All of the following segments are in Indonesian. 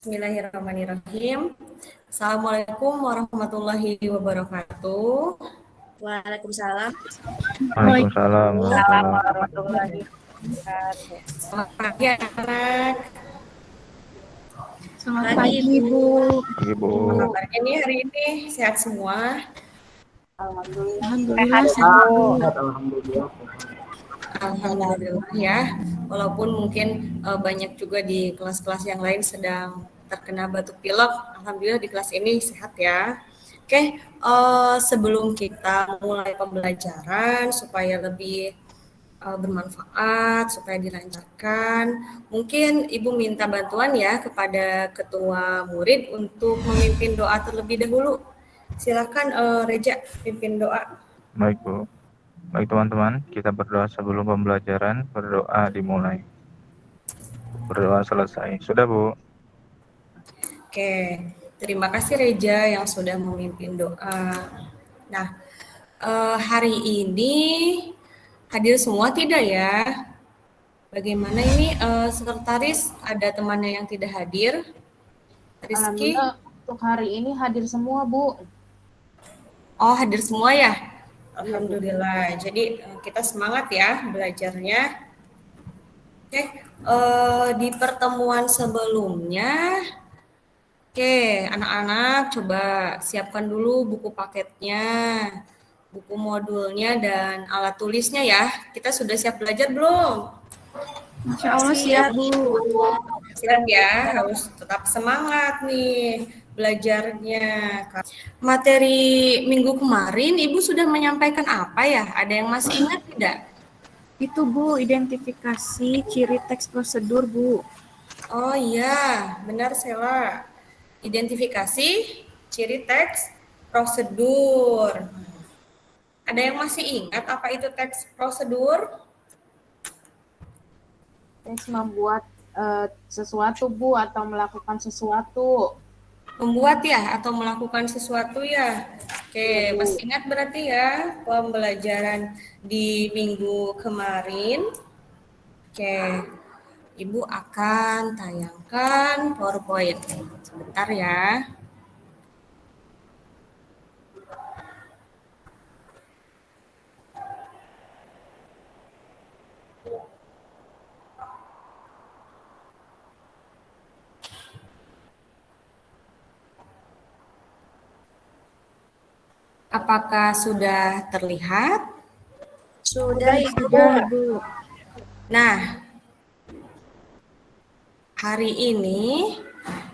Bismillahirrahmanirrahim. Assalamualaikum warahmatullahi wabarakatuh. Waalaikumsalam. Waalaikumsalam warahmatullahi wabarakatuh. Selamat pagi anak. Selamat pagi Bu. Pagi Bu. Apa kabarnya nih hari ini? Sehat semua? Alhamdulillah sehat Bu. Alhamdulillah ya. Walaupun mungkin banyak juga di kelas-kelas yang lain sedang terkena batuk pilek, alhamdulillah di kelas ini sehat ya. Oke, sebelum kita mulai pembelajaran supaya lebih bermanfaat, supaya dilancarkan, mungkin Ibu minta bantuan ya kepada ketua murid untuk memimpin doa terlebih dahulu. Silakan Reja pimpin doa. Baik Bu. Baik teman-teman, kita berdoa sebelum pembelajaran. Berdoa dimulai. Berdoa selesai. Sudah Bu? Oke, terima kasih Reja yang sudah memimpin doa. Nah, hari ini hadir semua tidak ya? Bagaimana ini sekretaris, ada temannya yang tidak hadir? Rizky? Alhamdulillah untuk hari ini hadir semua Bu. Oh, hadir semua ya? Alhamdulillah. Jadi kita semangat ya belajarnya. Oke, di pertemuan sebelumnya, oke, anak-anak coba siapkan dulu buku paketnya, buku modulnya, dan alat tulisnya ya. Kita sudah siap belajar belum? Masya Allah siap Bu. Siap ya, harus tetap semangat nih belajarnya. Materi minggu kemarin Ibu sudah menyampaikan apa ya? Ada yang masih ingat tidak? Itu Bu, identifikasi ciri teks prosedur Bu. Oh iya, benar Sela. Identifikasi ciri teks prosedur. Ada yang masih ingat apa itu teks prosedur? Teks membuat sesuatu Bu atau melakukan sesuatu. Membuat ya atau melakukan sesuatu ya. Oke, masih ingat berarti ya pembelajaran di minggu kemarin. Oke, Ibu akan tayangkan PowerPoint. Sebentar ya. Apakah sudah terlihat? Sudah Bu. Nah, hari ini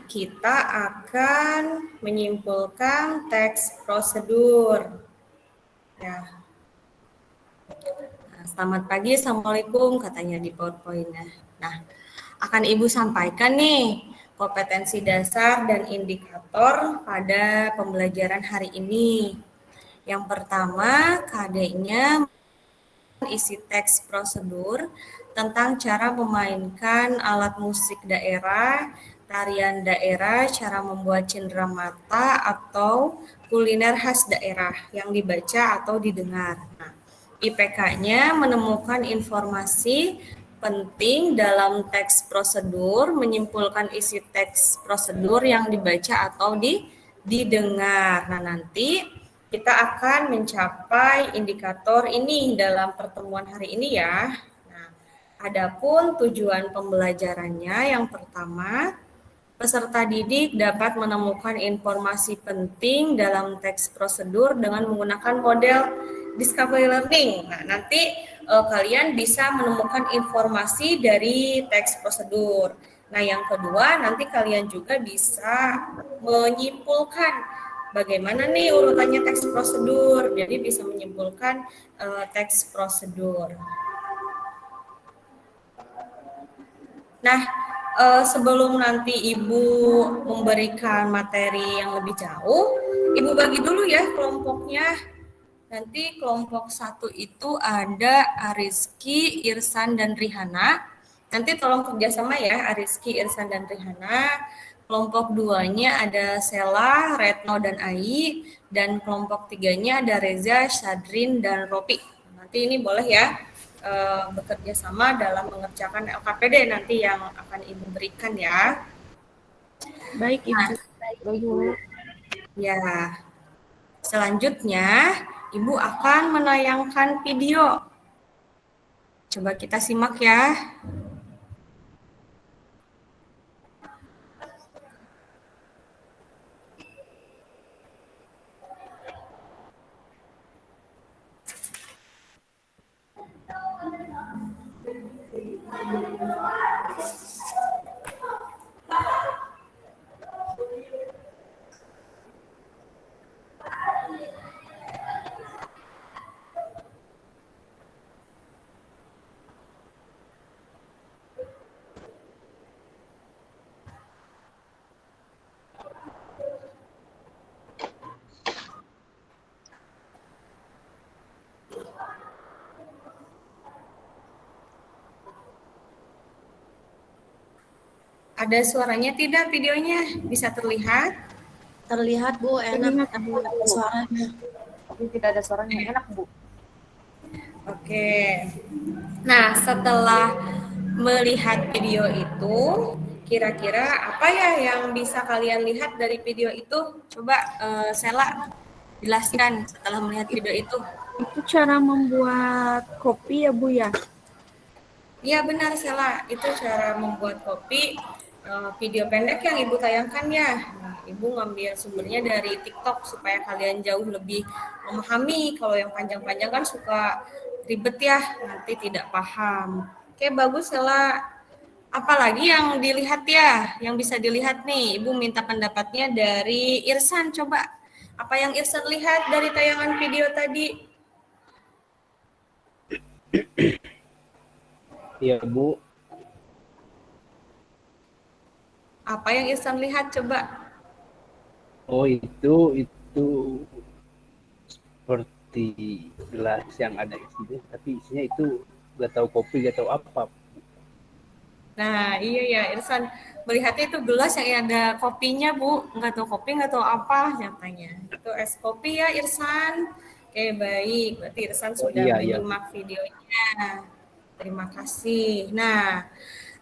kita akan menyimpulkan teks prosedur. Ya. Nah, selamat pagi, Assalamualaikum katanya di PowerPoint-nya. Nah, akan Ibu sampaikan nih kompetensi dasar dan indikator pada pembelajaran hari ini. Yang pertama, KD-nya isi teks prosedur tentang cara memainkan alat musik daerah, tarian daerah, cara membuat cendera mata atau kuliner khas daerah yang dibaca atau didengar. Nah, IPK-nya menemukan informasi penting dalam teks prosedur, menyimpulkan isi teks prosedur yang dibaca atau didengar. Nah, nanti kita akan mencapai indikator ini dalam pertemuan hari ini ya. Nah, adapun tujuan pembelajarannya yang pertama, peserta didik dapat menemukan informasi penting dalam teks prosedur dengan menggunakan model discovery learning. Nah, nanti kalian bisa menemukan informasi dari teks prosedur. Nah, yang kedua, nanti kalian juga bisa menyimpulkan bagaimana nih urutannya teks prosedur. Jadi bisa menyimpulkan teks prosedur. Nah, sebelum nanti Ibu memberikan materi yang lebih jauh, Ibu bagi dulu ya kelompoknya. Nanti kelompok 1 itu ada Ariski, Irsan, dan Rihana. Nanti tolong kerjasama ya, Ariski, Irsan, dan Rihana. Kelompok 2-nya ada Sela, Retno, dan Ai. Dan kelompok 3-nya ada Reza, Syadrin, dan Ropi. Nanti ini boleh ya bekerja sama dalam mengerjakan LKPD nanti yang akan Ibu berikan ya. Baik, Ibu. Bu. Ya, selanjutnya Ibu akan menayangkan video. Coba kita simak ya. Ada suaranya tidak videonya? Bisa terlihat? Terlihat Bu, enak. Terlihat, Bu. Ada suaranya. Tapi tidak ada suaranya. Enak, Bu. Oke. Nah, setelah melihat video itu, kira-kira apa ya yang bisa kalian lihat dari video itu? Coba Sela jelaskan setelah melihat video itu. Itu cara membuat kopi ya, Bu ya? Iya benar Sela, itu cara membuat kopi video pendek yang Ibu tayangkan ya. Nah, Ibu ngambil sumbernya dari TikTok supaya kalian jauh lebih memahami. Kalau yang panjang-panjang kan suka ribet ya, nanti tidak paham. Oke, bagus Sela. Apalagi yang dilihat ya, yang bisa dilihat nih. Ibu minta pendapatnya dari Irsan. Coba, apa yang Irsan lihat dari tayangan video tadi? Iya Bu, Apa yang Irsan lihat? Coba. oh itu seperti gelas yang ada isinya, tapi isinya itu gak tahu kopi, gak tahu apa. Nah, iya ya, Irsan melihatnya itu gelas yang ada kopinya, Bu. Nggak tahu kopi, nggak tahu apa nyatanya. Itu es kopi ya, Irsan. Oke, baik. Berarti Irsan Oh, sudah iya. menyimak videonya. Terima kasih. Nah,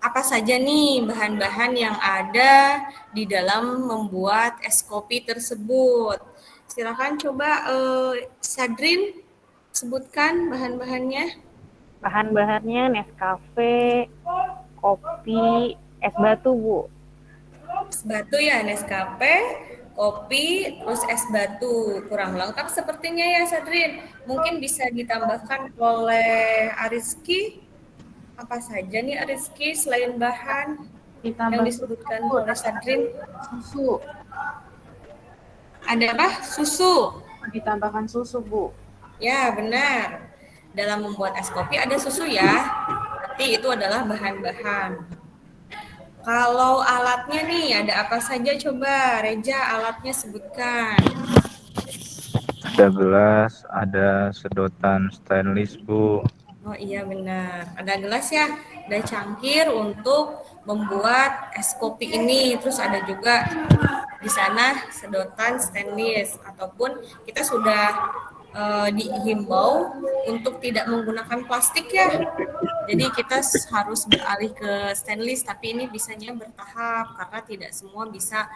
apa saja nih bahan-bahan yang ada di dalam membuat es kopi tersebut? Silakan coba Sadrin sebutkan bahan-bahannya. Bahan-bahannya Nescafe, kopi, es batu, Bu. Es batu ya, Nescafe, kopi, terus es batu. Kurang lengkap sepertinya ya, Sadrin. Mungkin bisa ditambahkan oleh Ariski. Apa saja nih Ariski selain bahan yang disebutkan oleh Sadrin? Susu. Ada apa? Susu. Ditambahkan susu, Bu. Ya, benar. Dalam membuat es kopi ada susu ya. Berarti itu adalah bahan-bahan. Kalau alatnya nih, ada apa saja coba Reja alatnya sebutkan. Ada gelas, ada sedotan stainless Bu. Oh iya benar, ada gelas ya, ada cangkir untuk membuat es kopi ini. Terus ada juga di sana sedotan stainless ataupun kita sudah dihimbau untuk tidak menggunakan plastik ya. Jadi kita harus beralih ke stainless, tapi ini bisanya bertahap karena tidak semua bisa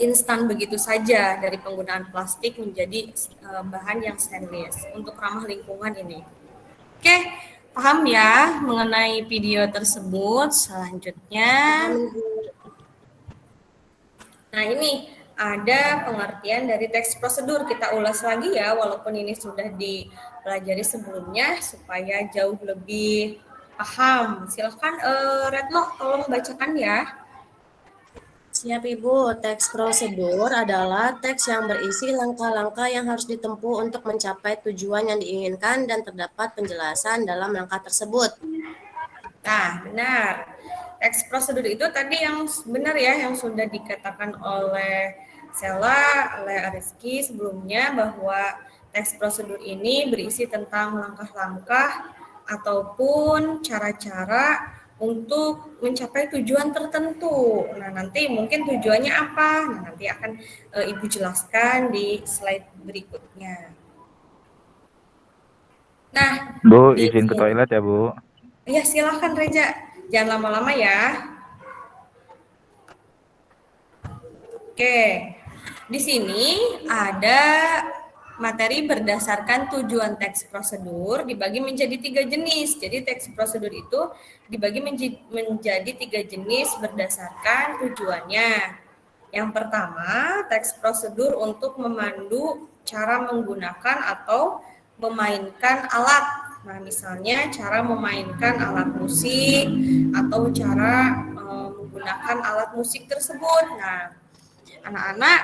instan begitu saja dari penggunaan plastik menjadi bahan yang stainless untuk ramah lingkungan ini. Oke, paham ya mengenai video tersebut. Selanjutnya, nah ini ada pengertian dari teks prosedur. Kita ulas lagi ya, walaupun ini sudah dipelajari sebelumnya supaya jauh lebih paham. Silahkan Retno tolong bacakan ya. Siap Ibu, teks prosedur adalah teks yang berisi langkah-langkah yang harus ditempuh untuk mencapai tujuan yang diinginkan dan terdapat penjelasan dalam langkah tersebut. Nah, benar. Teks prosedur itu tadi yang benar ya, yang sudah dikatakan oleh Sela, oleh Ariski sebelumnya bahwa teks prosedur ini berisi tentang langkah-langkah ataupun cara-cara untuk mencapai tujuan tertentu. Nah, nanti mungkin tujuannya apa? Nah, nanti akan Ibu jelaskan di slide berikutnya. Nah, Bu, izin ke toilet ya Bu. ya silahkan Reja, jangan lama-lama ya. Oke, di sini ada materi berdasarkan tujuan teks prosedur dibagi menjadi 3 jenis. Jadi teks prosedur itu dibagi menjadi 3 jenis berdasarkan tujuannya. Yang pertama, teks prosedur untuk memandu cara menggunakan atau memainkan alat. Nah, misalnya cara memainkan alat musik atau cara menggunakan alat musik tersebut. Nah, anak-anak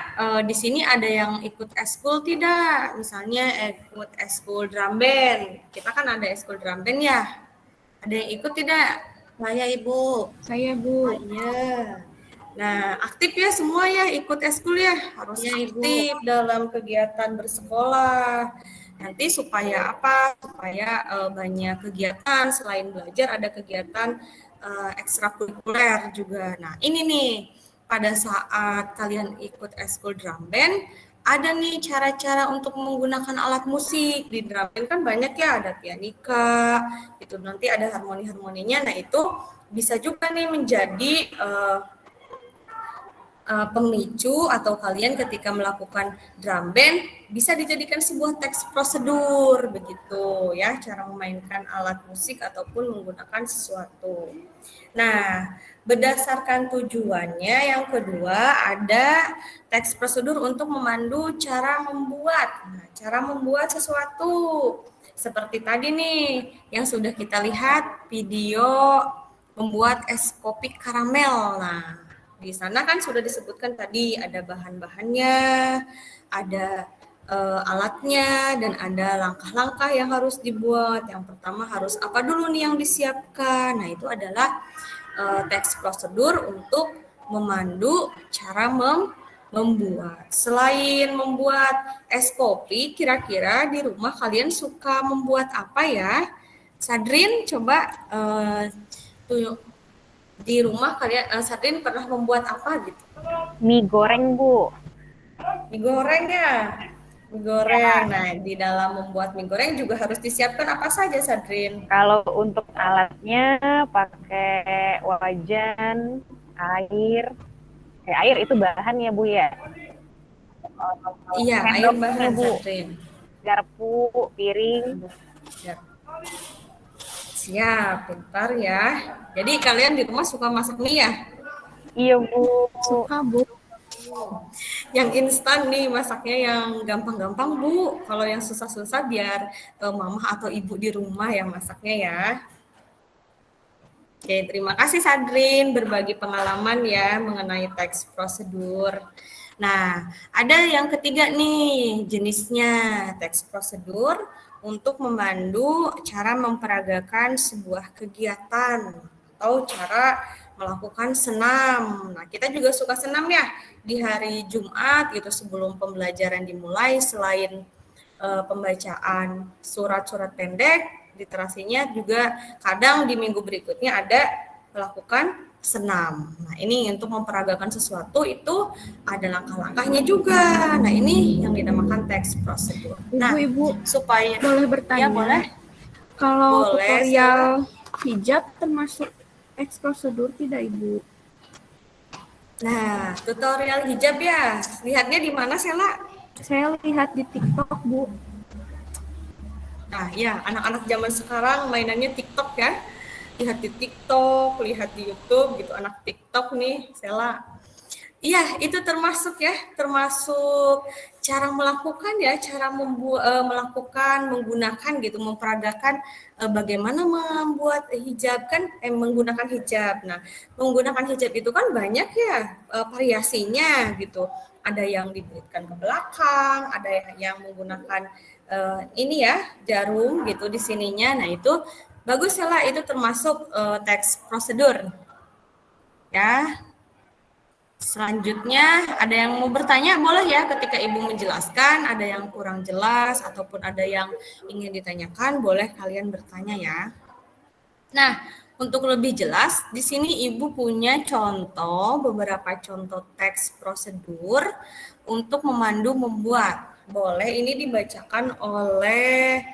di sini ada yang ikut eskul tidak? Misalnya ikut eskul drum band. Kita kan ada eskul drum band ya. Ada yang ikut tidak? Saya Ibu. Saya, Bu. Iya. Nah, aktif ya semua ya, ikut eskul ya. Harus Iya, Ibu. aktif dalam kegiatan bersekolah. Nanti supaya apa? Supaya banyak kegiatan, selain belajar ada kegiatan ekstrakurikuler juga. Nah, ini nih, pada saat kalian ikut eskul drum band, ada nih cara-cara untuk menggunakan alat musik. Di drum band kan banyak ya, ada pianika, itu nanti ada harmoni-harmoninya. Nah, itu bisa juga nih menjadi pemicu atau kalian ketika melakukan drum band bisa dijadikan sebuah teks prosedur begitu ya, cara memainkan alat musik ataupun menggunakan sesuatu. Nah, berdasarkan tujuannya yang kedua ada teks prosedur untuk memandu cara membuat. Nah, cara membuat sesuatu seperti tadi nih yang sudah kita lihat video membuat es kopi karamel. Nah, di sana kan sudah disebutkan tadi ada bahan-bahannya, ada alatnya, dan ada langkah-langkah yang harus dibuat. Yang pertama harus apa dulu nih yang disiapkan? Nah, itu adalah teks prosedur untuk memandu cara membuat. Selain membuat es kopi, kira-kira di rumah kalian suka membuat apa ya? Sadrin, coba di rumah kalian, Sadrin pernah membuat apa gitu? Mie goreng, Bu. Mie goreng ya? Mie goreng. Nah, di dalam membuat mie goreng juga harus disiapkan apa saja, Sadrin? Kalau untuk alatnya pakai wajan, air. Air itu bahan ya, Bu ya. Iya, air Sendoknya, bahan, Bu. Sadrin. Garpu, piring. Ya. Siap, pintar ya. Jadi kalian di rumah suka masak mie ya? Iya, Bu. Suka, Bu. Yang instan nih masaknya, yang gampang-gampang Bu. Kalau yang susah-susah biar mama atau ibu di rumah yang masaknya ya. Oke, terima kasih Sadrin berbagi pengalaman ya mengenai teks prosedur. Nah, ada yang ketiga nih jenisnya teks prosedur untuk memandu cara memperagakan sebuah kegiatan atau cara melakukan senam. Nah, kita juga suka senam ya di hari Jumat gitu sebelum pembelajaran dimulai. Selain pembacaan surat-surat pendek, literasinya juga kadang di minggu berikutnya ada melakukan senam. Nah, ini untuk memperagakan sesuatu itu ada langkah-langkahnya juga. Nah, ini yang dinamakan teks prosedur. Nah, Ibu, supaya boleh bertanya? Ya, boleh. Kalau Boleh, tutorial hijab termasuk teks prosedur tidak, Ibu? Nah, tutorial hijab ya. Lihatnya di mana, Sela? Saya lihat di TikTok, Bu. Nah, ya, anak-anak zaman sekarang mainannya TikTok ya. Lihat di TikTok, lihat di YouTube gitu, anak TikTok nih, Sela. Iya, itu termasuk ya, termasuk cara melakukan ya, cara melakukan, menggunakan gitu, memperagakan bagaimana membuat hijab kan, menggunakan hijab. Nah, menggunakan hijab itu kan banyak ya variasinya gitu. Ada yang dibelitkan ke belakang, ada yang menggunakan ini ya, jarum gitu di sininya. Nah, itu bagus ya lah, itu termasuk teks prosedur. Ya. Selanjutnya, ada yang mau bertanya, boleh ya ketika Ibu menjelaskan, ada yang kurang jelas, ataupun ada yang ingin ditanyakan, boleh kalian bertanya ya. Nah, untuk lebih jelas, di sini Ibu punya contoh, beberapa contoh teks prosedur untuk memandu membuat. Boleh ini dibacakan oleh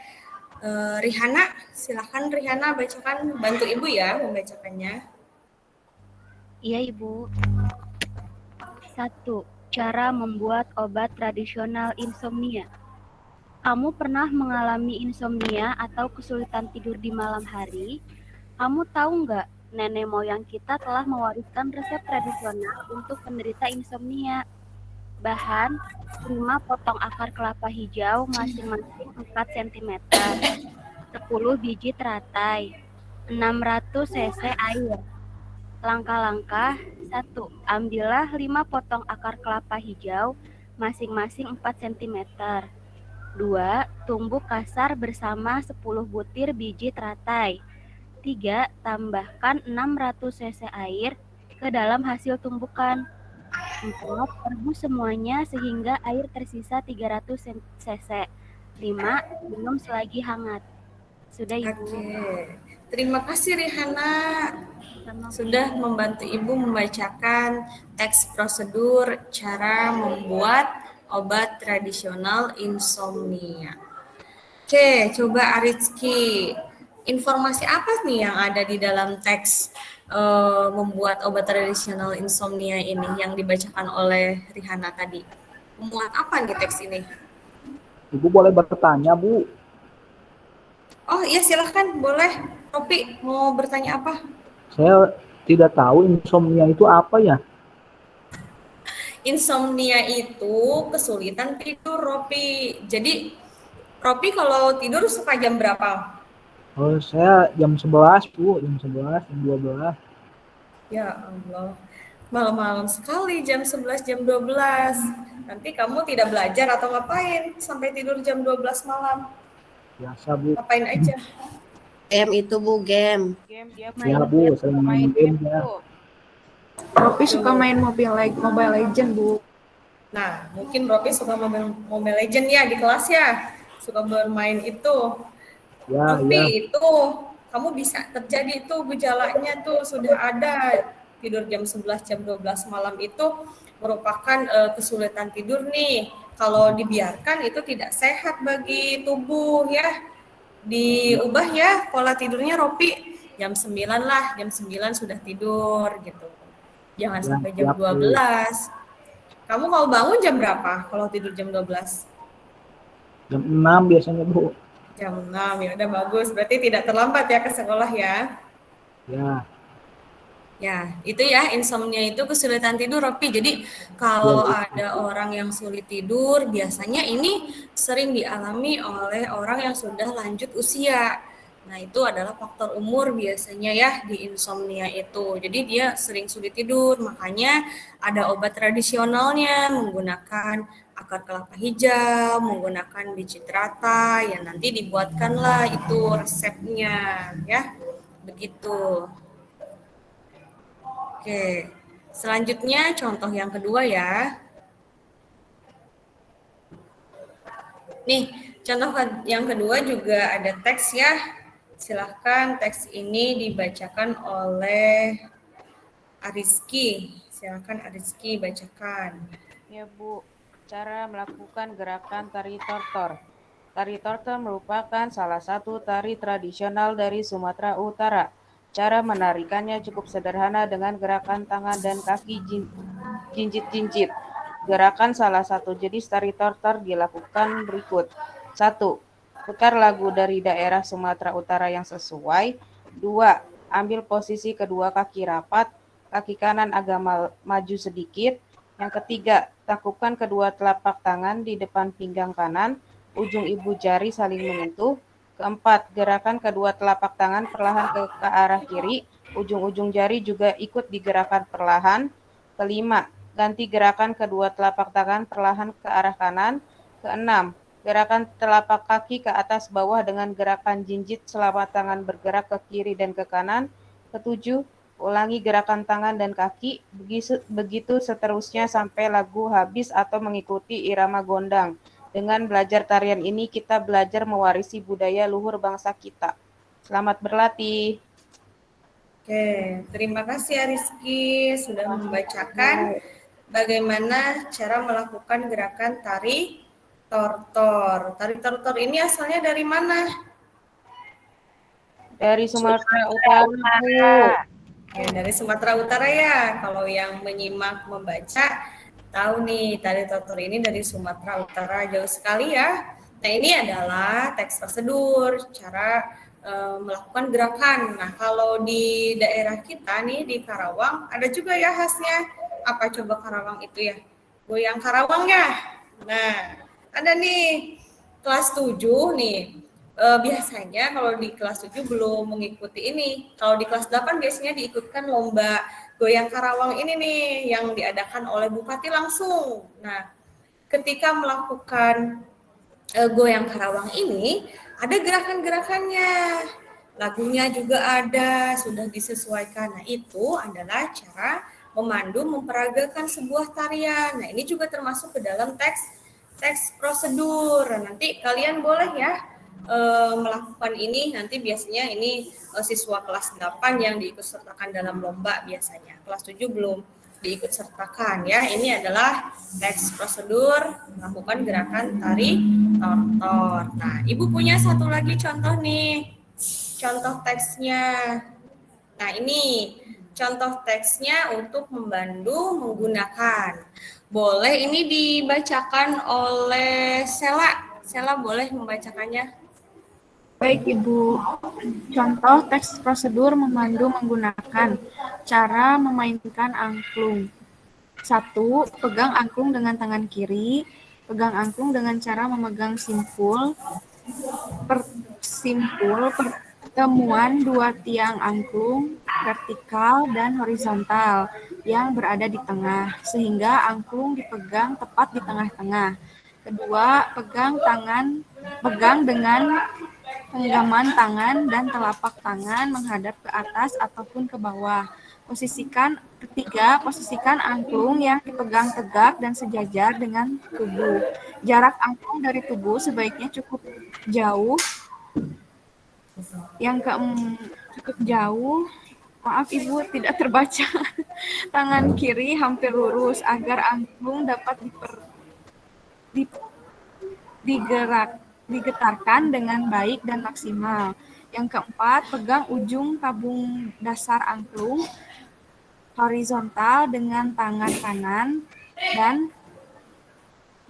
Rihana. Silakan Rihana bacakan, bantu Ibu ya membacakannya. Iya, Ibu. 1. Cara membuat obat tradisional insomnia. Kamu pernah mengalami insomnia atau kesulitan tidur di malam hari? Kamu tahu nggak, nenek moyang kita telah mewariskan resep tradisional untuk penderita insomnia. Bahan, 5 potong akar kelapa hijau masing-masing 4 cm, 10 biji teratai, 600 cc air. Langkah-langkah: 1. Ambillah 5 potong akar kelapa hijau masing-masing 4 cm. 2. Tumbuk kasar bersama 10 butir biji teratai. 3. Tambahkan 600 cc air ke dalam hasil tumbukan. 4. Rebus semuanya sehingga air tersisa 300 cc. 5. Minum selagi hangat. Sudah, Ibu. Oke. Terima kasih Rihana Sama sudah membantu Ibu membacakan teks prosedur cara membuat obat tradisional insomnia. Oke, coba Aritski, informasi apa nih yang ada di dalam teks membuat obat tradisional insomnia ini yang dibacakan oleh Rihana tadi? Memuat apa nih teks ini? Ibu boleh bertanya, Bu? Oh iya, silahkan, boleh. Ropi, mau bertanya apa? Saya tidak tahu insomnia itu apa ya? Insomnia itu kesulitan tidur, Ropi. Jadi, Ropi kalau tidur suka jam berapa? Oh, saya jam 11, Bu. Jam 11, jam 12. Ya Allah, malam-malam sekali jam 11, jam 12. Nanti kamu tidak belajar atau ngapain sampai tidur jam 12 malam? Biasa, Bu. Ngapain aja? Game itu Bu, game. Game dia Ya, Bu. Saya main game ya. tuh. Ropi suka main Mobile Legend, Bu. Nah, mungkin Ropi suka Mobile Legend ya di kelas ya? Suka bermain itu. Ya, Tapi ya. itu kamu bisa terjadi itu gejalanya tuh sudah ada tidur jam 11 jam 12 malam itu merupakan kesulitan tidur nih. Kalau dibiarkan itu tidak sehat bagi tubuh ya. Diubah ya pola tidurnya Ropi. Jam 9 lah, jam 9 sudah tidur gitu. Jangan Ya, sampai jam siap, Bu. 12. Kamu kalau bangun jam berapa kalau tidur jam 12? Jam 6 biasanya, Bu. Jam 6, ya udah bagus. Berarti tidak terlambat ya ke sekolah ya. Ya. Ya, itu ya insomnia itu kesulitan tidur, Ropi. Jadi kalau ada orang yang sulit tidur, biasanya ini sering dialami oleh orang yang sudah lanjut usia. Nah, itu adalah faktor umur biasanya ya di insomnia itu. Jadi dia sering sulit tidur, makanya ada obat tradisionalnya menggunakan akar kelapa hijau, menggunakan biji teratai, ya nanti dibuatkanlah itu resepnya ya. Begitu. Oke, selanjutnya contoh yang kedua ya. Nih, contoh yang kedua juga ada teks ya. Silahkan teks ini dibacakan oleh Arizki. Silahkan Arizki bacakan. Ya Bu, cara melakukan gerakan tari tortor. Tari tortor merupakan salah satu tari tradisional dari Sumatera Utara. Cara menarikannya cukup sederhana dengan gerakan tangan dan kaki jinjit-jinjit. Gerakan salah satu jenis tari tortor dilakukan berikut. 1. Putar lagu dari daerah Sumatera Utara yang sesuai. 2. Ambil posisi kedua kaki rapat, kaki kanan agak maju sedikit. Yang ketiga, takupkan kedua telapak tangan di depan pinggang kanan, ujung ibu jari saling menyentuh. Keempat, gerakan kedua telapak tangan perlahan ke arah kiri, ujung-ujung jari juga ikut digerakkan perlahan. Kelima, ganti gerakan kedua telapak tangan perlahan ke arah kanan. Keenam, gerakan telapak kaki ke atas bawah dengan gerakan jinjit selama tangan bergerak ke kiri dan ke kanan. Ketujuh, ulangi gerakan tangan dan kaki, begitu seterusnya sampai lagu habis atau mengikuti irama gondang. Dengan belajar tarian ini, kita belajar mewarisi budaya luhur bangsa kita. Selamat berlatih. Oke, terima kasih Rizky sudah membacakan bagaimana cara melakukan gerakan tari tortor. Tari tortor ini asalnya dari mana? Dari Sumatera Utara, Bu. Ya, dari Sumatera Utara ya. Kalau yang menyimak membaca tahu nih tari tortor ini dari Sumatera Utara, jauh sekali ya. Nah, ini adalah teks prosedur, cara melakukan gerakan. Nah, kalau di daerah kita nih di Karawang ada juga ya khasnya. Apa coba Karawang itu ya? Goyang Karawang ya. Nah, ada nih kelas 7 nih. Biasanya kalau di kelas 7 belum mengikuti ini. Kalau di kelas 8 biasanya diikutkan lomba Goyang Karawang ini nih yang diadakan oleh Bupati langsung. Nah, ketika melakukan Goyang Karawang ini ada gerakan-gerakannya, lagunya juga ada, sudah disesuaikan. Nah, itu adalah cara memandu memperagakan sebuah tarian. Nah, ini juga termasuk ke dalam teks prosedur. Nanti kalian boleh ya melakukan ini. Nanti biasanya ini siswa kelas 8 yang diikut sertakan dalam lomba biasanya. Kelas 7 belum diikut sertakan ya. Ini adalah teks prosedur melakukan gerakan tari tortor. Nah, Ibu punya satu lagi contoh nih. Contoh teksnya. Nah, ini contoh teksnya untuk membantu menggunakan. Boleh ini dibacakan oleh Sela. Sela boleh membacakannya? Baik Ibu, contoh teks prosedur memandu menggunakan cara memainkan angklung. 1. Pegang angklung dengan tangan kiri. Pegang angklung dengan cara memegang simpul. Pertemuan dua tiang angklung vertikal dan horizontal yang berada di tengah, sehingga angklung dipegang tepat di tengah-tengah. Kedua, pegang dengan genggaman tangan dan telapak tangan menghadap ke atas ataupun ke bawah. Ketiga, posisikan angklung yang dipegang tegak dan sejajar dengan tubuh. Jarak angklung dari tubuh sebaiknya cukup jauh. Cukup jauh. Maaf Ibu, tidak terbaca. Tangan kiri hampir lurus agar angklung dapat digetarkan dengan baik dan maksimal. Yang keempat, pegang ujung tabung dasar angklung horizontal dengan tangan kanan dan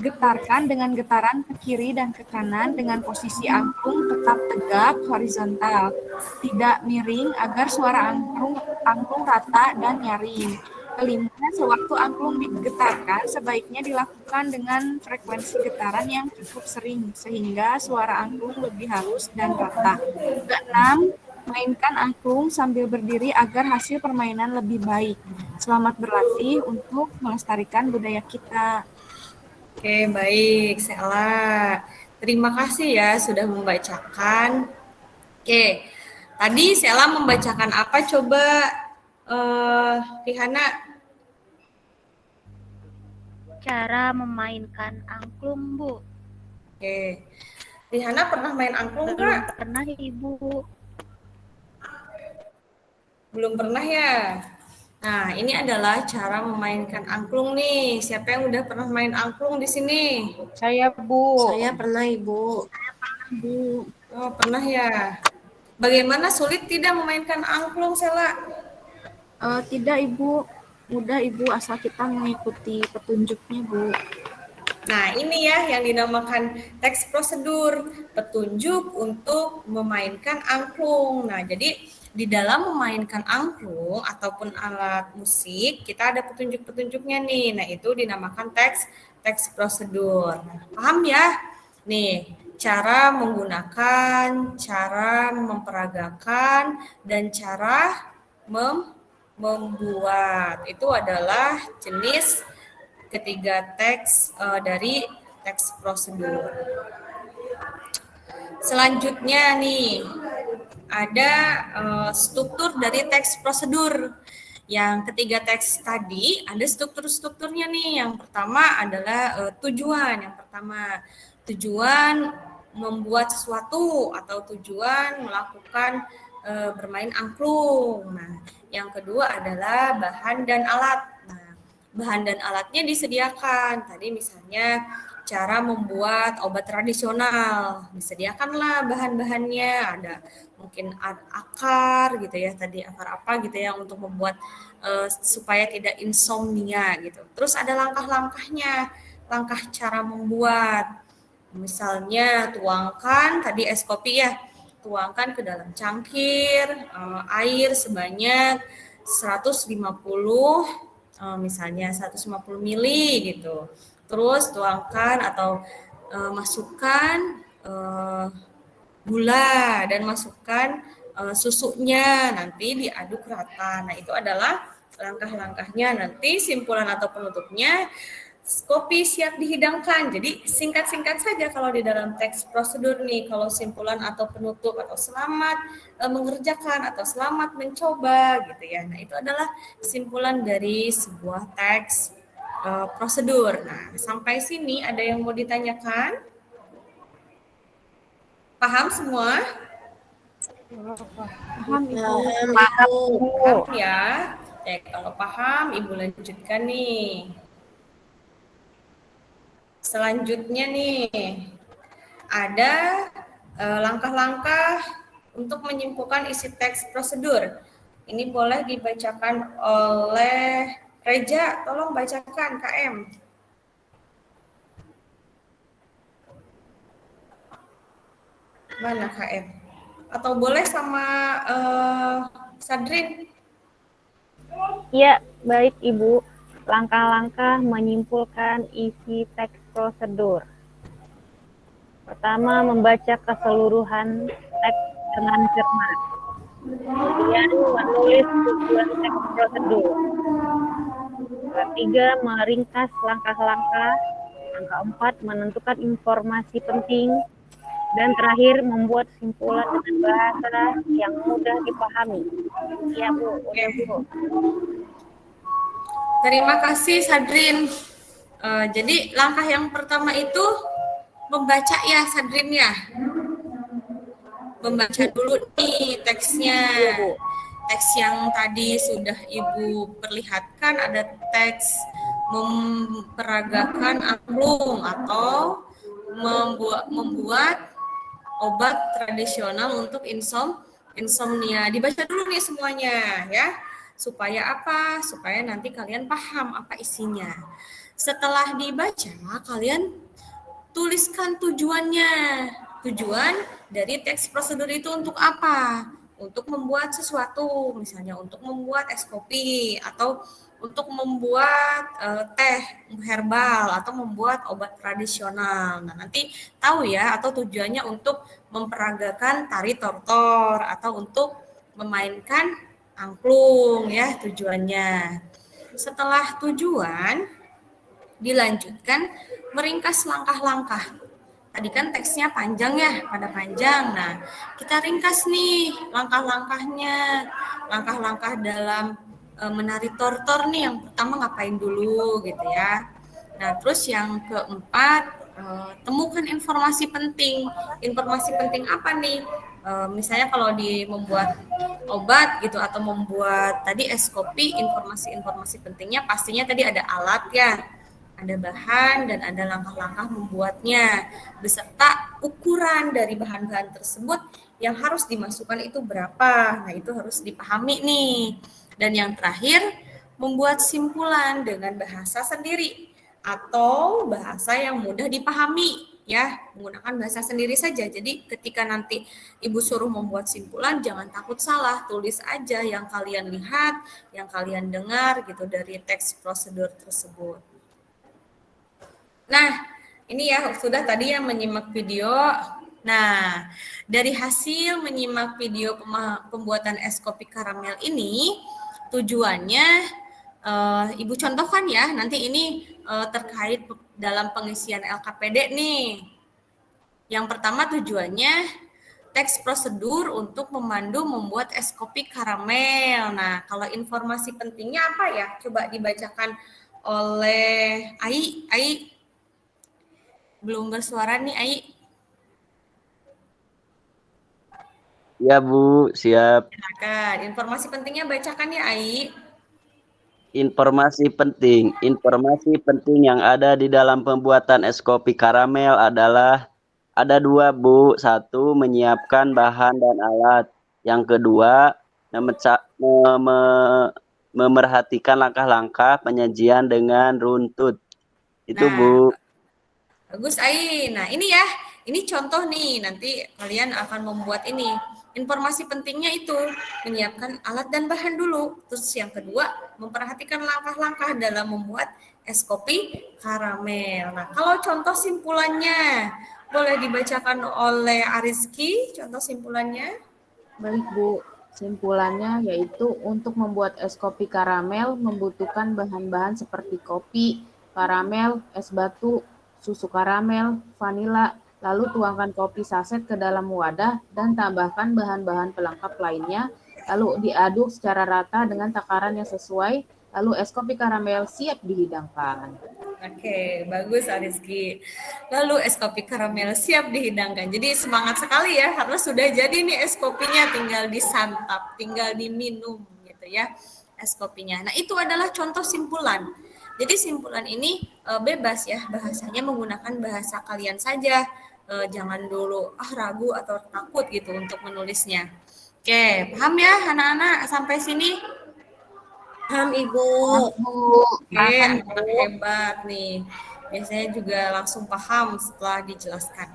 getarkan dengan getaran ke kiri dan ke kanan dengan posisi angklung tetap tegak horizontal, tidak miring agar suara angklung rata dan nyaring. Kelima, sewaktu angklung digetarkan, sebaiknya dilakukan dengan frekuensi getaran yang cukup sering, sehingga suara angklung lebih halus dan rata. Keenam, mainkan angklung sambil berdiri agar hasil permainan lebih baik. Selamat berlatih untuk melestarikan budaya kita. Oke, baik, Sela. Terima kasih ya sudah membacakan. Oke, tadi Sela membacakan apa? Coba Rihana. Cara memainkan angklung, Bu. Oke, Rihana pernah main angklung Belum nggak? pernah, Ibu. Belum pernah ya? Nah, ini adalah cara memainkan angklung nih. Siapa yang udah pernah main angklung di sini? Saya, Bu. Saya pernah Ibu. Bu, Oh, pernah ya. Bagaimana, sulit tidak memainkan angklung, Sela? tidak Ibu, mudah Ibu asal kita mengikuti petunjuknya Bu. Nah, ini ya yang dinamakan teks prosedur, petunjuk untuk memainkan angklung. Nah, jadi di dalam memainkan angklung ataupun alat musik, kita ada petunjuk-petunjuknya nih. Nah, itu dinamakan teks prosedur. Nah, paham ya? Nih, cara menggunakan, cara memperagakan, dan cara membuat. Itu adalah jenis ketiga teks dari teks prosedur. Selanjutnya nih, ada struktur dari teks prosedur. Yang ketiga teks tadi ada struktur-strukturnya nih. Yang pertama adalah tujuan. Yang pertama, tujuan membuat sesuatu atau tujuan melakukan bermain angklung. Nah, yang kedua adalah bahan dan alat. Nah, bahan dan alatnya disediakan. Tadi misalnya cara membuat obat tradisional, disediakanlah bahan-bahannya, ada mungkin akar gitu ya, tadi akar apa gitu ya untuk membuat supaya tidak insomnia gitu. Terus ada langkah-langkahnya, langkah cara membuat. Misalnya tuangkan tadi es kopi ya, tuangkan ke dalam cangkir air sebanyak 150 misalnya 150 mili gitu. Terus tuangkan atau masukkan gula dan masukkan susunya, nanti diaduk rata. Nah, itu adalah langkah-langkahnya. Nanti simpulan atau penutupnya, kopi siap dihidangkan. Jadi singkat-singkat saja kalau di dalam teks prosedur nih, kalau simpulan atau penutup atau selamat mengerjakan atau selamat mencoba gitu ya. Nah, itu adalah simpulan dari sebuah teks prosedur. Nah, sampai sini ada yang mau ditanyakan? Paham semua? Paham, Ibu. Paham ya. Kalau paham, Ibu lanjutkan nih. Selanjutnya nih, ada langkah-langkah untuk menyimpulkan isi teks prosedur. Ini boleh dibacakan oleh Reja, tolong bacakan KM. Mana KM? Atau boleh sama Sadrin? Iya, baik Ibu. Langkah-langkah menyimpulkan isi teks prosedur. Pertama, membaca keseluruhan teks dengan cermat. Kemudian, menulis tujuan teks prosedur. Ketiga, meringkas langkah-langkah. Langkah 4, menentukan informasi penting. Dan terakhir, membuat simpulan dengan bahasa yang mudah dipahami. Iya, Bu. Udah, Bu. Terima kasih Sadrin. Jadi langkah yang pertama itu membaca ya Sadrin ya. Membaca dulu nih teksnya. Teks yang tadi sudah Ibu perlihatkan ada teks memperagakan angklung atau membuat obat tradisional untuk insomnia. Dibaca dulu nih semuanya ya. Supaya apa? Supaya nanti kalian paham apa isinya. Setelah dibaca, kalian tuliskan tujuannya. Tujuan dari teks prosedur itu untuk apa? Untuk membuat sesuatu, misalnya untuk membuat es kopi atau untuk membuat teh herbal atau membuat obat tradisional. Nah, nanti tahu ya, atau tujuannya untuk memperagakan tari tortor atau untuk memainkan angklung ya tujuannya. Setelah tujuan, dilanjutkan meringkas langkah-langkah. Tadi kan teksnya panjang ya, pada panjang. Nah, kita ringkas nih langkah-langkahnya. Langkah-langkah dalam menari tortor nih, yang pertama ngapain dulu gitu ya. Nah, terus yang keempat, temukan informasi penting. Informasi penting apa nih? Misalnya kalau membuat obat gitu atau membuat tadi es kopi, informasi-informasi pentingnya pastinya tadi ada alat ya, ada bahan dan ada langkah-langkah membuatnya beserta ukuran dari bahan-bahan tersebut yang harus dimasukkan itu berapa. Nah, itu harus dipahami nih. Dan yang terakhir, membuat simpulan dengan bahasa sendiri atau bahasa yang mudah dipahami ya, menggunakan bahasa sendiri saja. Jadi ketika nanti Ibu suruh membuat simpulan, jangan takut salah, tulis aja yang kalian lihat, yang kalian dengar gitu dari teks prosedur tersebut. Nah, ini ya sudah tadi yang menyimak video. Nah, dari hasil menyimak video pembuatan es kopi karamel ini, tujuannya Ibu contohkan ya, nanti ini terkait dalam pengisian LKPD nih. Yang pertama tujuannya teks prosedur untuk memandu membuat es kopi karamel. Nah, kalau informasi pentingnya apa ya? Coba dibacakan oleh Ai. Ai belum bersuara nih, Ai. Ya Bu, siap. Silakan. Informasi pentingnya bacakan ya, Ai. Informasi penting. Informasi penting yang ada di dalam pembuatan es kopi karamel adalah ada 2, Bu. 1, menyiapkan bahan dan alat. Yang kedua, memerhatikan langkah-langkah penyajian dengan runtut. Itu, Nah, Bu. bagus, Ai. Nah, ini ya. Ini contoh nih. Nanti kalian akan membuat ini. Informasi pentingnya itu menyiapkan alat dan bahan dulu. Terus yang kedua, memperhatikan langkah-langkah dalam membuat es kopi karamel. Nah, kalau contoh simpulannya boleh dibacakan oleh Ariski, contoh simpulannya. Baik, Bu. Simpulannya yaitu untuk membuat es kopi karamel membutuhkan bahan-bahan seperti kopi, karamel, es batu, susu karamel, vanila, lalu tuangkan kopi saset ke dalam wadah dan tambahkan bahan-bahan pelengkap lainnya, lalu diaduk secara rata dengan takaran yang sesuai, lalu es kopi karamel siap dihidangkan. Oke, bagus Ariski. Lalu es kopi karamel siap dihidangkan. Jadi semangat sekali ya, karena sudah jadi nih es kopinya, tinggal disantap, tinggal diminum gitu ya, es kopinya. Nah, itu adalah contoh simpulan. Jadi simpulan ini bebas ya, bahasanya menggunakan bahasa kalian saja. Jangan dulu ragu atau takut gitu untuk menulisnya. Oke, paham ya anak-anak sampai sini? Paham, Ibu. Oke, anak-anak hebat nih. Biasanya juga langsung paham setelah dijelaskan.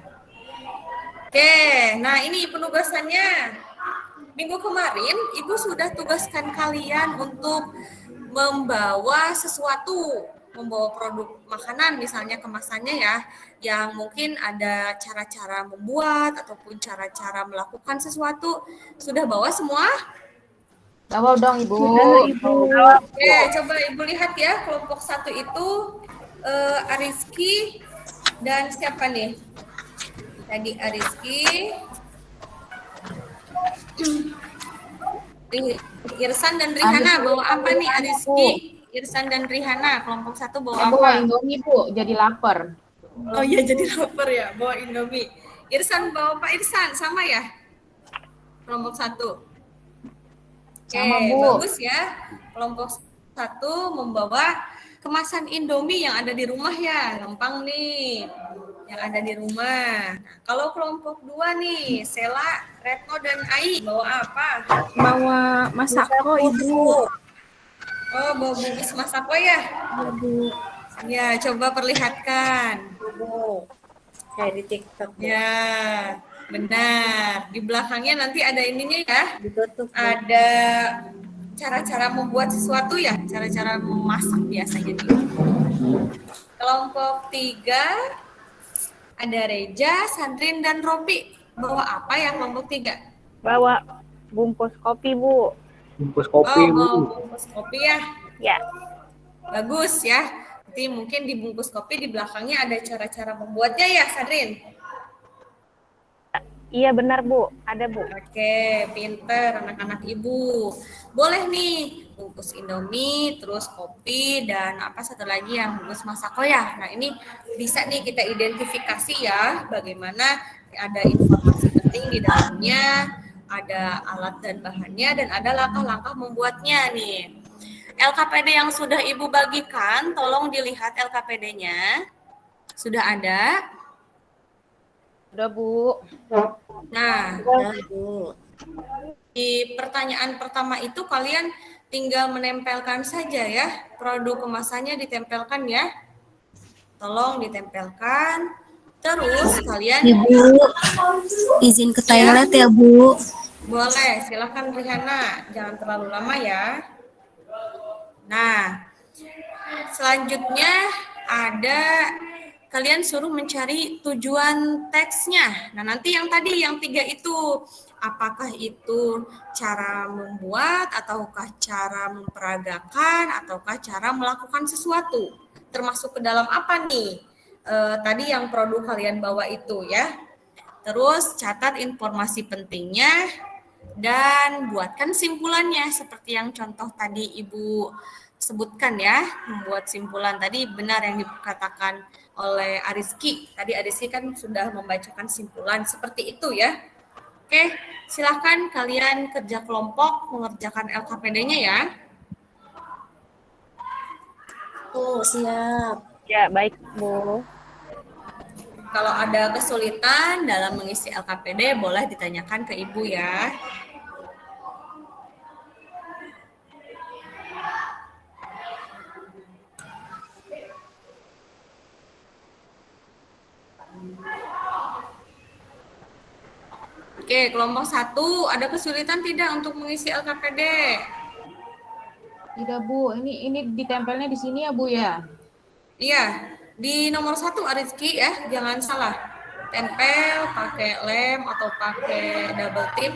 Oke, nah ini penugasannya. Minggu kemarin Ibu sudah tugaskan kalian untuk membawa sesuatu, membawa produk makanan misalnya kemasannya ya, yang mungkin ada cara-cara membuat ataupun cara-cara melakukan sesuatu. Sudah bawa semua? Bawa dong, Ibu. Oke, coba Ibu lihat ya, kelompok 1 itu Ariski dan siapa nih? Tadi Ariski, Irsan dan Rihana bawa apa nih Ariski? Irsan dan Rihana, kelompok 1 bawa Bawa apa? Indomie, Bu, jadi lapar. Oh iya, jadi lapar ya, bawa Indomie. Irsan bawa Pak Irsan, sama ya? Kelompok 1. Oke, Sama, Bu. bagus ya. Kelompok 1 membawa kemasan Indomie yang ada di rumah ya, gampang nih. Yang ada di rumah. Nah, kalau kelompok 2 nih, Sela, Retno dan Ai bawa apa? Bawa masako, Ibu. Oh, bawa bungkus masako ya? Ibu. Ya, coba perlihatkan. Kayak di TikTok. Ya, benar. Di belakangnya nanti ada ininya ya. Ditutup. Ada cara-cara membuat sesuatu ya, cara-cara memasak biasanya nih. Kelompok 3 ada Reja, Sandrin, dan Robi. Bawa apa ya kelompok 3? Bawa bungkus kopi, Bu. Bungkus kopi, Oh, bawa Bu. bungkus kopi ya. Ya. Bagus ya. Nanti mungkin di bungkus kopi di belakangnya ada cara-cara membuatnya ya, Sandrin? Iya benar, Bu. Ada, Bu. Oke, pinter anak-anak Ibu. Boleh nih, bungkus Indomie, terus kopi, dan apa satu lagi yang bungkus masako ya. Nah, ini bisa nih kita identifikasi ya, bagaimana ada informasi penting di dalamnya, ada alat dan bahannya, dan ada langkah-langkah membuatnya nih. LKPD yang sudah Ibu bagikan, tolong dilihat LKPD-nya. Sudah ada? Udah, Bu. Nah, di pertanyaan pertama itu kalian tinggal menempelkan saja ya. Produk kemasannya ditempelkan ya. Tolong ditempelkan. Terus kalian Ibu, izin ke toilet ya, Bu. boleh, silakan Rihana. Jangan terlalu lama ya. Nah, selanjutnya ada kalian suruh mencari tujuan teksnya. Nah, nanti yang tadi yang 3 itu, apakah itu cara membuat, ataukah cara memperagakan, ataukah cara melakukan sesuatu. Termasuk ke dalam apa nih? Tadi yang produk kalian bawa itu ya. Terus catat informasi pentingnya dan buatkan simpulannya seperti yang contoh tadi Ibu sebutkan ya, membuat simpulan tadi benar yang dikatakan oleh Ariski. Tadi Ariski kan sudah membacakan simpulan seperti itu ya. Oke, silakan kalian kerja kelompok mengerjakan LKPD-nya ya. Bu, siap. Ya, baik, Bu. Kalau ada kesulitan dalam mengisi LKPD, boleh ditanyakan ke Ibu ya. Oke, kelompok 1, ada kesulitan tidak untuk mengisi LKPD? Tidak, Bu. Ini ditempelnya di sini ya, Bu ya? Iya, di nomor 1 Arizki ya, jangan salah. Tempel pakai lem atau pakai double tip.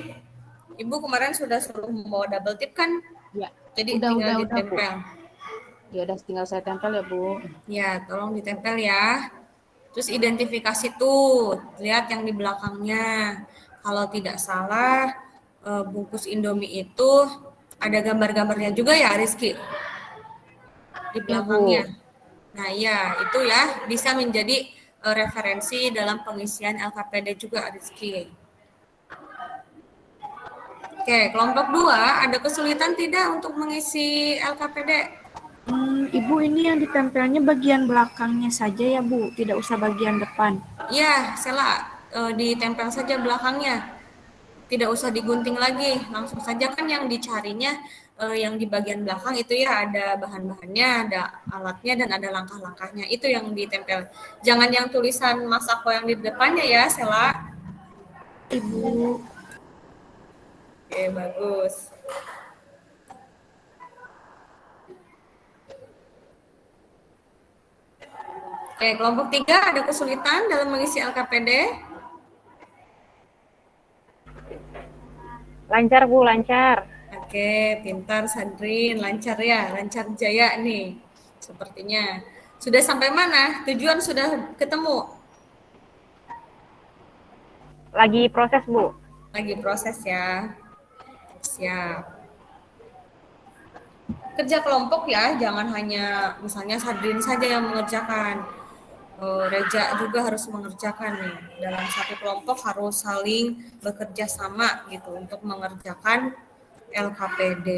Ibu kemarin sudah suruh membawa double tip kan? Ya. Jadi Udah, tinggal Bu. ditempel. Ya udah tinggal saya tempel ya, Bu. Ya, tolong ditempel ya. Terus identifikasi tuh, lihat yang di belakangnya. Kalau tidak salah, bungkus Indomie itu ada gambar-gambarnya juga ya, Rizky? Di belakangnya. Nah, ya, itu ya bisa menjadi referensi dalam pengisian LKPD juga, Rizky. Oke, kelompok 2, ada kesulitan tidak untuk mengisi LKPD? Ibu, ini yang ditempelnya bagian belakangnya saja ya, Bu, tidak usah bagian depan. Iya, Sela, ditempel saja belakangnya. Tidak usah digunting lagi, langsung saja kan yang dicarinya yang di bagian belakang itu ya ada bahan-bahannya, ada alatnya, dan ada langkah-langkahnya. Itu yang ditempel. Jangan yang tulisan Masako yang di depannya ya, Sela. Ibu. Oke, bagus. Oke, kelompok 3 ada kesulitan dalam mengisi LKPD? Lancar, Bu, lancar. Oke, pintar Sandrin, lancar ya, lancar jaya nih. Sepertinya. Sudah sampai mana? Tujuan sudah ketemu? Lagi proses, Bu. Lagi proses ya. Siap. Kerja kelompok ya, jangan hanya misalnya Sandrin saja yang mengerjakan. Reja juga harus mengerjakan nih. Dalam satu kelompok harus saling bekerja sama gitu untuk mengerjakan LKPD.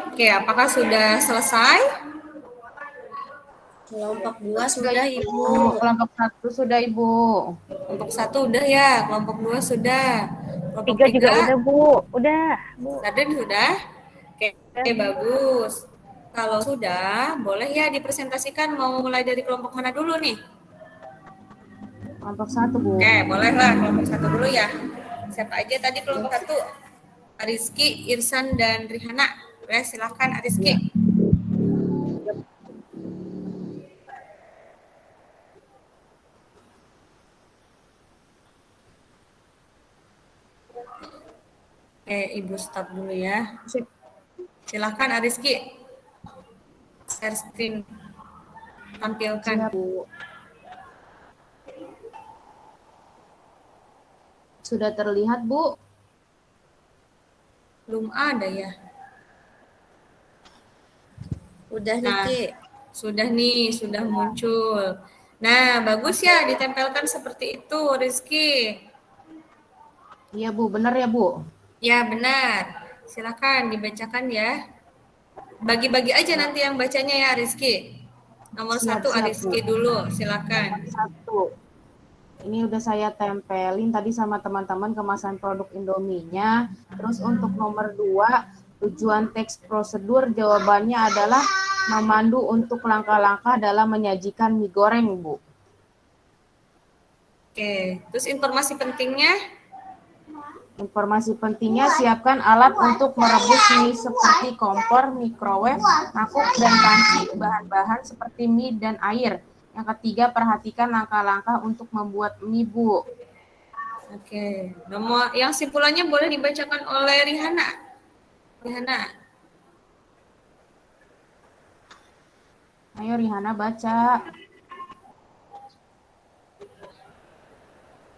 Oke, apakah sudah selesai? Kelompok 2 sudah, Ibu. Kelompok 1 sudah, Ibu. Kelompok 1 udah ya, kelompok 2 sudah. Kelompok 3 juga udah, Bu. Udah, Bu. Sardin sudah? Oke, bagus. Kalau sudah, boleh ya dipresentasikan mau mulai dari kelompok mana dulu nih? Kelompok 1, Bu. Oke, bolehlah kelompok 1 dulu ya. Siapa aja tadi kelompok 1? Rizky, Irsan, dan Rihana. Boleh, silakan Rizky. Ibu stop dulu ya. Silakan Rizky. Share screen. Tampilkan. Bu. Sudah terlihat, Bu? Belum ada ya. Udah nih, Nah, Ki. sudah nih, sudah muncul. Nah, bagus ya ditempelkan seperti itu, Rizky. Iya, Bu. Benar ya, Bu? Ya, benar. Silakan dibacakan ya. Bagi-bagi aja nanti yang bacanya ya, Rizky. Nomor Siap, 1 siap, Rizky Bu. dulu, silakan. 1. Ini udah saya tempelin tadi sama teman-teman kemasan produk Indominya. Terus untuk nomor 2, tujuan teks prosedur jawabannya adalah memandu untuk langkah-langkah dalam menyajikan mie goreng, Bu. Oke, terus informasi pentingnya? Informasi pentingnya, siapkan alat untuk merebus mie seperti kompor, microwave, mangkuk, dan panci, bahan-bahan seperti mie dan air. Yang ketiga, perhatikan langkah-langkah untuk membuat mie, Bu. Oke, nomor yang simpulannya boleh dibacakan oleh Rihana. Rihana. Ayo Rihana baca.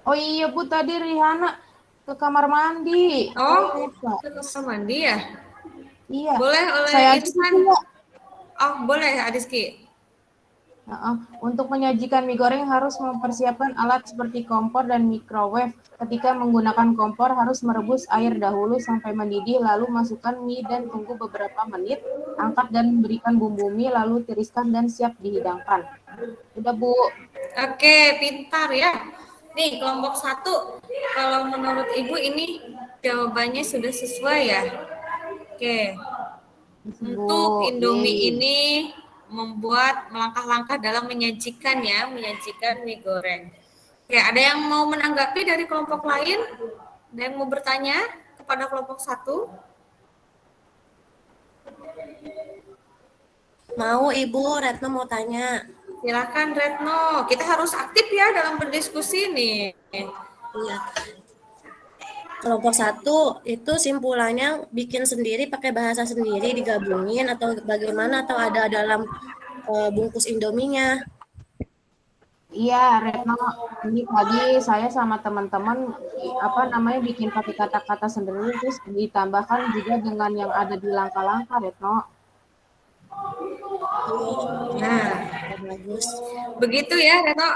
Oh iya, Bu, tadi Rihana ke kamar mandi. Oh, ke kamar mandi ya? Iya. Boleh oleh Saya Irsan. Oh, boleh Rizky. Untuk menyajikan mie goreng harus mempersiapkan alat seperti kompor dan microwave. Ketika menggunakan kompor harus merebus air dahulu sampai mendidih, lalu masukkan mie dan tunggu beberapa menit. Angkat dan berikan bumbu mie, lalu tiriskan dan siap dihidangkan. Udah, Bu. Oke, pintar ya. Nih, kelompok 1, kalau menurut Ibu ini jawabannya sudah sesuai ya? Oke. Untuk Indomie ini membuat melangkah-langkah dalam menyajikan mie goreng. Oke, ada yang mau menanggapi dari kelompok lain? Ada yang mau bertanya kepada kelompok 1? Mau Ibu, Retno mau tanya. Silakan Retno, kita harus aktif ya dalam berdiskusi nih. Iya. Kelompok 1 itu simpulannya bikin sendiri pakai bahasa sendiri digabungin atau bagaimana, atau ada dalam bungkus Indominya? Iya, Retno, ini tadi saya sama teman-teman bikin pakai kata-kata sendiri, terus ditambahkan juga dengan yang ada di langkah-langkah, Retno. Nah, bagus. Begitu ya, Retno.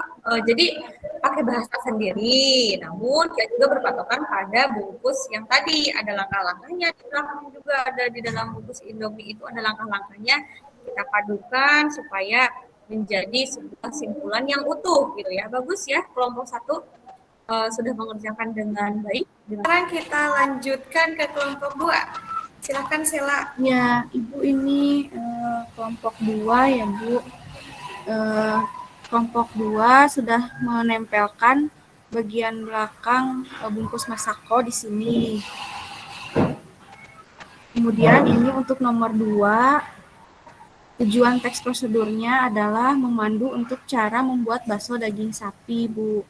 Jadi pakai bahasa sendiri, namun kita juga berpatokan pada bungkus yang tadi ada langkah-langkahnya, di belakang juga ada di dalam bungkus Indomie itu ada langkah-langkahnya. Kita padukan supaya menjadi sebuah simpulan yang utuh gitu ya. Bagus ya, kelompok 1 sudah mengerjakan dengan baik. Sekarang kita lanjutkan ke kelompok 2. Silakan Sela. Ya, Ibu ini kelompok 2 ya, Bu. Kelompok 2 sudah menempelkan bagian belakang bungkus Masako di sini. Kemudian ini untuk nomor 2, tujuan teks prosedurnya adalah memandu untuk cara membuat bakso daging sapi, Bu.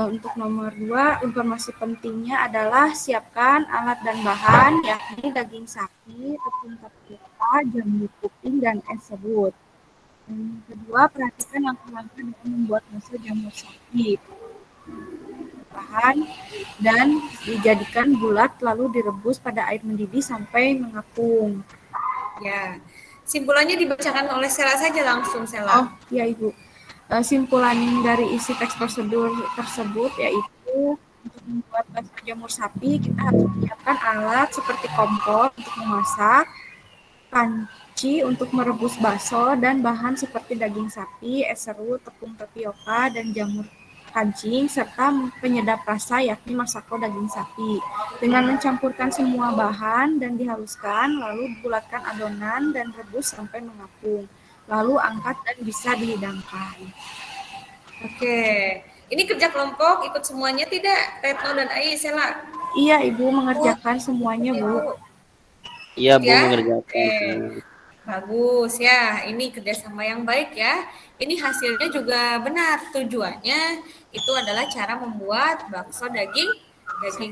Untuk nomor 2, informasi pentingnya adalah siapkan alat dan bahan, yakni daging sapi, tepung tapioka, jamur kuping, dan es serut. Yang kedua, perhatikan langkah-langkah dalam membuat bakso jamur sapi. Bahan dan dijadikan bulat lalu direbus pada air mendidih sampai mengapung. Ya, simpulannya dibacakan oleh Sela saja langsung, Sela. Oh, ya Ibu. Simpulan dari isi teks prosedur tersebut yaitu untuk membuat bakso jamur sapi kita harus menyiapkan alat seperti kompor untuk memasak, panci untuk merebus bakso, dan bahan seperti daging sapi, es serut, tepung tapioka, dan jamur kancing, serta penyedap rasa yakni Masako daging sapi. Dengan mencampurkan semua bahan dan dihaluskan, lalu bulatkan adonan dan rebus sampai mengapung. Lalu angkat dan bisa dihidangkan. Oke, ini kerja kelompok ikut semuanya tidak, Retno dan Ai, Sela? Iya, Ibu mengerjakan semuanya, Bu. Iya, Bu, Ya? mengerjakan. Bagus ya, ini kerjasama yang baik ya. Ini hasilnya juga benar, tujuannya itu adalah cara membuat bakso daging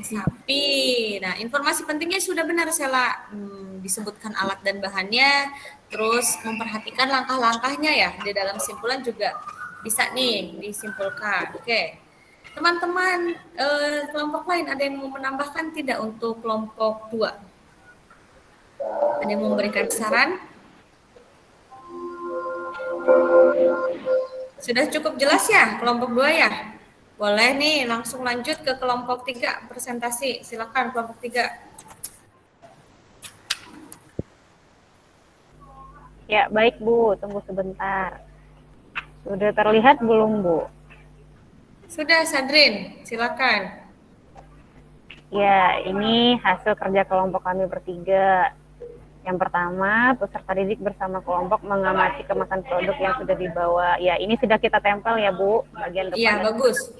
sapi. Nah, informasi pentingnya sudah benar, Sela. Disebutkan alat dan bahannya, terus memperhatikan langkah-langkahnya ya. Di dalam simpulan juga bisa nih disimpulkan. Oke, teman-teman kelompok lain ada yang mau menambahkan tidak untuk kelompok 2? Ada yang mau memberikan saran? Sudah cukup jelas ya kelompok 2 ya? Boleh nih langsung lanjut ke kelompok 3 presentasi. Silakan kelompok 3. Ya, baik Bu, tunggu sebentar. Sudah terlihat belum, Bu? Sudah, Sadrin, silakan. Ya, ini hasil kerja kelompok kami bertiga. Yang pertama, peserta didik bersama kelompok mengamati kemasan produk yang sudah dibawa. Ya, ini sudah kita tempel ya, Bu, bagian depan. Iya, bagus.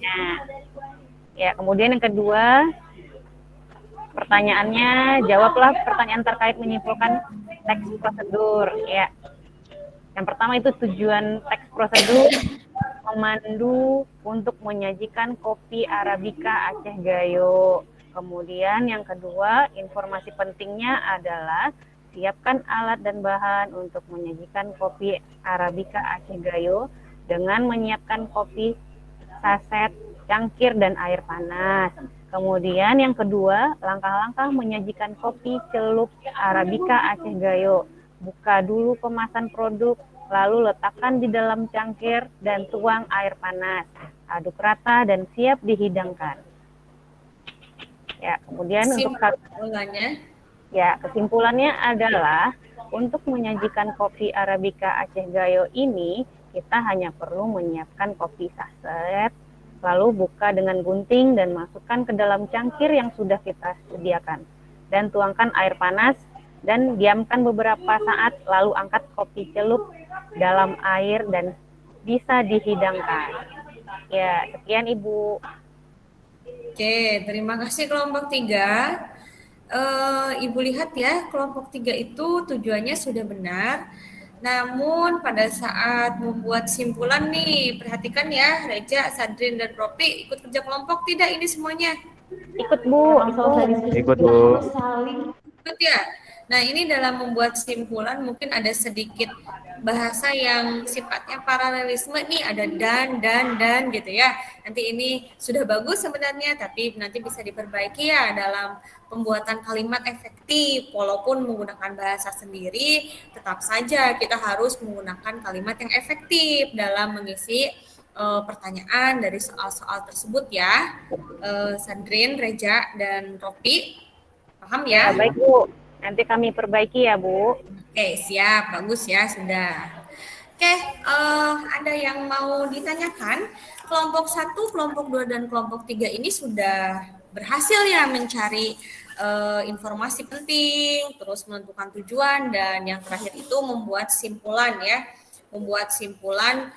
Ya, kemudian yang kedua, pertanyaannya, jawablah pertanyaan terkait menyimpulkan teks prosedur. Ya, yang pertama itu tujuan teks prosedur memandu untuk menyajikan kopi Arabica Aceh Gayo. Kemudian yang kedua, informasi pentingnya adalah siapkan alat dan bahan untuk menyajikan kopi Arabica Aceh Gayo dengan menyiapkan kopi saset, cangkir, dan air panas. Kemudian yang kedua, langkah-langkah menyajikan kopi celup Arabica Aceh Gayo. Buka dulu kemasan produk, Lalu letakkan di dalam cangkir dan tuang air panas. Aduk rata dan siap dihidangkan. Ya, kemudian untuk Kesimpulannya, kesimpulannya adalah untuk menyajikan kopi Arabica Aceh Gayo ini, kita hanya perlu menyiapkan kopi saset, lalu buka dengan gunting dan masukkan ke dalam cangkir yang sudah kita sediakan. Dan tuangkan air panas dan diamkan beberapa saat, lalu angkat kopi celup dalam air dan bisa dihidangkan. Ya, sekian Ibu. oke, terima kasih kelompok 3. Ibu lihat ya, kelompok 3 itu tujuannya sudah benar. Namun pada saat membuat simpulan nih, perhatikan ya, Reja, Sadrin, dan Ropi ikut kerja kelompok tidak ini semuanya? Ikut Bu. Ikut Bu. Ikut ya. Nah, ini dalam membuat simpulan mungkin ada sedikit bahasa yang sifatnya paralelisme nih, ada dan gitu ya. Nanti ini sudah bagus sebenarnya, tapi nanti bisa diperbaiki ya dalam pembuatan kalimat efektif. Walaupun menggunakan bahasa sendiri, tetap saja kita harus menggunakan kalimat yang efektif dalam mengisi pertanyaan dari soal-soal tersebut ya. Sandrin, Reja, dan Ropi, paham ya? Baik Bu. Nanti kami perbaiki ya, Bu. Oke, siap. Bagus ya, sudah. Oke, ada yang mau ditanyakan? Kelompok 1, kelompok 2, dan kelompok 3 ini sudah berhasil ya mencari informasi penting, terus menentukan tujuan, dan yang terakhir itu membuat simpulan ya. Membuat simpulan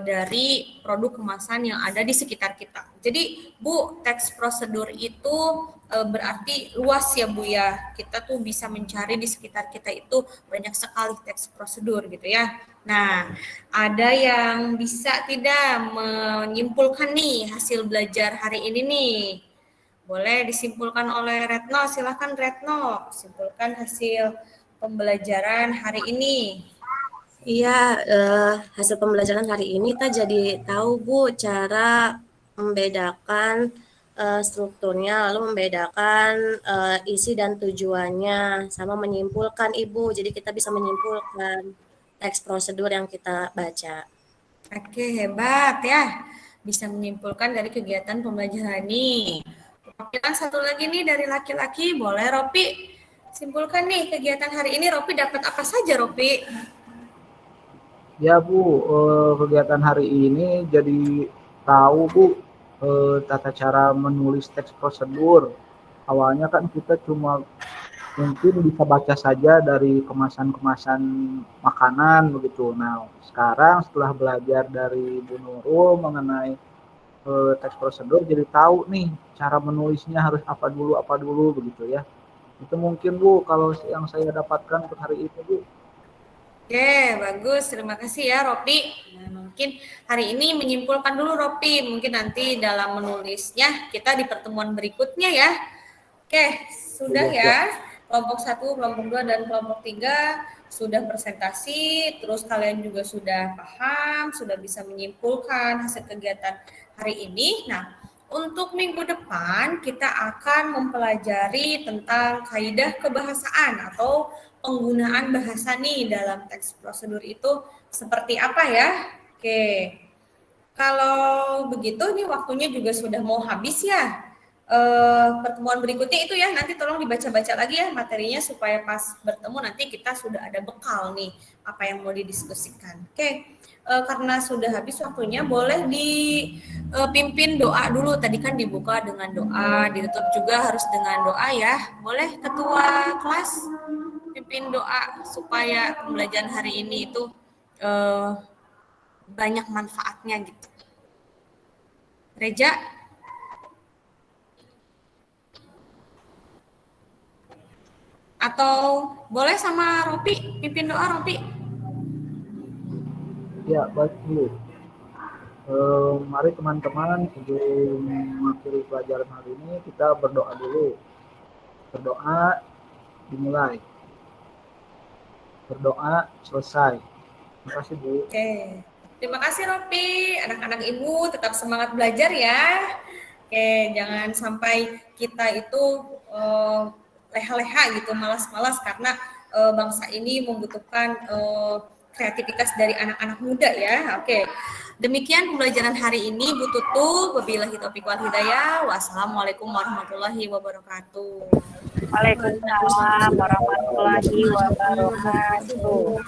dari produk kemasan yang ada di sekitar kita. Jadi, Bu, teks prosedur itu berarti luas ya Bu ya. Kita tuh bisa mencari di sekitar kita itu banyak sekali teks prosedur gitu ya. Nah, ada yang bisa tidak menyimpulkan nih hasil belajar hari ini nih? Boleh disimpulkan oleh Retno, silakan Retno, simpulkan hasil pembelajaran hari ini. Iya, hasil pembelajaran hari ini kita jadi tahu Bu cara membedakan strukturnya, lalu membedakan isi dan tujuannya, sama menyimpulkan Ibu. Jadi kita bisa menyimpulkan teks prosedur yang kita baca. Oke, hebat ya. Bisa menyimpulkan dari kegiatan pembelajaran ini. Perwakilan satu lagi nih dari laki-laki, boleh Ropi simpulkan nih kegiatan hari ini. Ropi dapat apa saja Ropi? Ya Bu, kegiatan hari ini jadi tahu Bu tata cara menulis teks prosedur. Awalnya kan kita cuma mungkin bisa baca saja dari kemasan-kemasan makanan begitu. Nah, sekarang setelah belajar dari Bu Nurul mengenai teks prosedur, jadi tahu nih cara menulisnya harus apa dulu begitu ya. Itu mungkin Bu kalau yang saya dapatkan untuk hari ini Bu. Oke, bagus. Terima kasih ya, Ropi. Nah, mungkin hari ini menyimpulkan dulu, Ropi. Mungkin nanti dalam menulisnya kita di pertemuan berikutnya ya. Oke, sudah ya. Kelompok 1, kelompok 2, dan kelompok 3 sudah presentasi. Terus kalian juga sudah paham, sudah bisa menyimpulkan hasil kegiatan hari ini. Nah, untuk minggu depan kita akan mempelajari tentang kaidah kebahasaan atau penggunaan bahasa nih dalam teks prosedur itu seperti apa ya? Oke, kalau begitu nih waktunya juga sudah mau habis ya. Pertemuan berikutnya itu ya, nanti tolong dibaca-baca lagi ya materinya supaya pas bertemu nanti kita sudah ada bekal nih apa yang mau didiskusikan. Oke, karena sudah habis waktunya boleh dipimpin doa dulu. Tadi kan dibuka dengan doa, ditutup juga harus dengan doa ya. Boleh ketua kelas pimpin doa supaya pembelajaran hari ini itu banyak manfaatnya gitu. Reja? Atau boleh sama Ropi, pimpin doa Ropi? Ya, baik Bu. Mari teman-teman sebelum mengakhiri pelajaran hari ini kita berdoa dulu. Berdoa dimulai. Berdoa selesai. Terima kasih Bu. Oke, terima kasih Ropi. Anak-anak Ibu tetap semangat belajar ya. Oke, jangan sampai kita itu leha-leha gitu, malas-malas karena bangsa ini membutuhkan kreativitas dari anak-anak muda ya. Oke. Demikian pembelajaran hari ini Bu Tutu. Wabillahi taufiq wal hidayah. Wassalamualaikum warahmatullahi wabarakatuh. Waalaikumsalam warahmatullahi wabarakatuh.